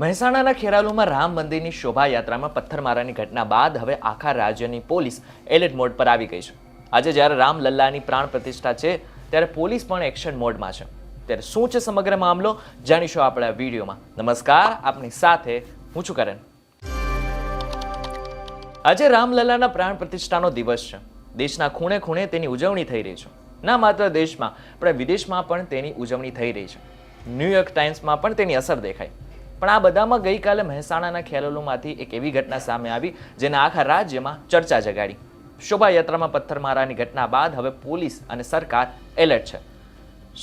મહેસાણાના ખેરાલુમાં રામ મંદિરની શોભાયાત્રામાં પથ્થરમારાની ઘટના બાદ હવે આખા રાજ્યની પોલીસ એલર્ટ મોડ પર આવી ગઈ છે. આજે જ્યારે રામલલ્લાની પ્રાણ પ્રતિષ્ઠા છે ત્યારે પોલીસ પણ એક્શન મોડમાં છે. ત્યારે શું છે સમગ્ર મામલો જાણીશું આપણે આ વિડીયોમાં. નમસ્કાર, આપની સાથે હું છું કરણ. આજે રામલલ્લાના પ્રાણ પ્રતિષ્ઠાનો દિવસ છે. દેશના ખૂણે ખૂણે તેની ઉજવણી થઈ રહી છે. ના માત્ર દેશમાં પણ વિદેશમાં પણ તેની ઉજવણી થઈ રહી છે. ન્યૂયોર્ક ટાઈમ્સમાં પણ તેની અસર દેખાઈ. પણ આ બધામાં ગઈકાલે મહેસાણાના ખેરાલુમાંથી એક એવી ઘટના સામે આવી જેને આખા રાજ્યમાં ચર્ચા જગાડી. શોભાયાત્રામાં પથ્થરમારાની ઘટના બાદ હવે પોલીસ અને સરકાર એલર્ટ છે.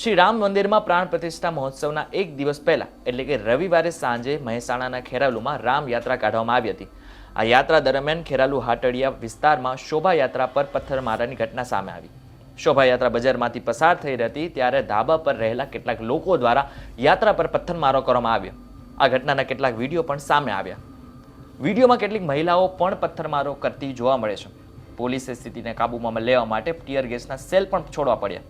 શ્રી રામ મંદિરમાં પ્રાણ પ્રતિષ્ઠા મહોત્સવના એક દિવસ પહેલા એટલે કે રવિવારે સાંજે મહેસાણાના ખેરાલુમાં રામ યાત્રા કાઢવામાં આવી હતી. આ યાત્રા દરમિયાન ખેરાલુ હાટડિયા વિસ્તારમાં શોભાયાત્રા પર પથ્થરમારાની ઘટના સામે આવી. શોભાયાત્રા બજારમાંથી પસાર થઈ હતી ત્યારે ધાબા પર રહેલા કેટલાક લોકો દ્વારા યાત્રા પર પથ્થરમારો કરવામાં આવ્યો. આ ઘટનાના કેટલાક વિડીયો પણ સામે આવ્યા. વિડીયોમાં કેટલીક મહિલાઓ પણ પથ્થરમારો કરતી જોવા મળે છે. પોલીસે સ્થિતિને કાબૂમાં લેવા માટે ટીયર ગેસના સેલ પણ છોડવા પડ્યા.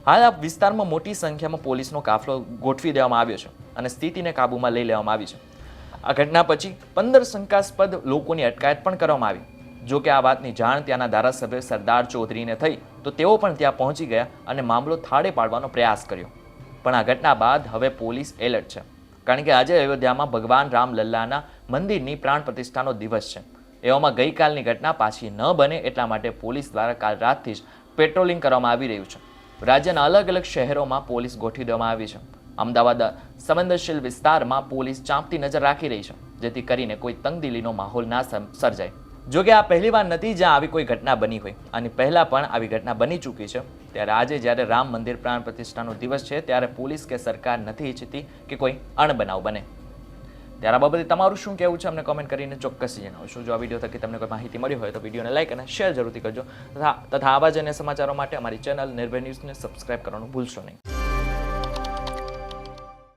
હાલ આ વિસ્તારમાં મોટી સંખ્યામાં પોલીસનો કાફલો ગોઠવી દેવામાં આવ્યો છે અને સ્થિતિને કાબૂમાં લઈ લેવામાં આવી છે. આ ઘટના પછી 15 શંકાસ્પદ લોકોની અટકાયત પણ કરવામાં આવી. જો કે આ વાતની જાણ ત્યાંના ધારાસભ્ય સરદાર ચૌધરીને થઈ તો તેઓ પણ ત્યાં પહોંચી ગયા અને મામલો થાળે પાડવાનો પ્રયાસ કર્યો. પણ આ ઘટના બાદ હવે પોલીસ એલર્ટ છે, કારણ કે આજે અયોધ્યામાં ભગવાન રામલલ્લાના મંદિરની પ્રાણ પ્રતિષ્ઠાનો દિવસ છે. એવામાં ગઈકાલની ઘટના પાછી ન બને એટલા માટે પોલીસ દ્વારા કાલ રાતથી જ પેટ્રોલિંગ કરવામાં આવી રહ્યું છે. રાજ્યના અલગ અલગ શહેરોમાં પોલીસ ગોઠવી દેવામાં આવી છે. અમદાવાદ સંવેદનશીલ વિસ્તારમાં પોલીસ ચાંપતી નજર રાખી રહી છે, જેથી કરીને કોઈ તંગદિલીનો માહોલ ના સર્જાય. જોકે આ પહેલી વાર નથી જ્યાં આવી કોઈ ઘટના બની હોય, અને પહેલા પણ આવી ઘટના બની ચૂકી છે. ત્યારે આજે જ્યારે રામ મંદિર પ્રાણ પ્રતિષ્ઠાનો દિવસ છે ત્યારે પોલીસ કે સરકાર નથી ઈચ્છતી કે કોઈ અણબનાવ બને. ત્યારે આ બાબતે તમારું શું કહેવું છે અમને કોમેન્ટ કરીને ચોક્કસ જણાવશો. જો આ વિડીયો થકી તમને કોઈ માહિતી મળી હોય તો વિડીયોને લાઈક અને શેર જરૂરથી કરજો તથા આવા જ અન્ય સમાચારો માટે અમારી ચેનલ નિર્ભય ન્યૂઝને સબસ્ક્રાઇબ કરવાનું ભૂલશો નહીં.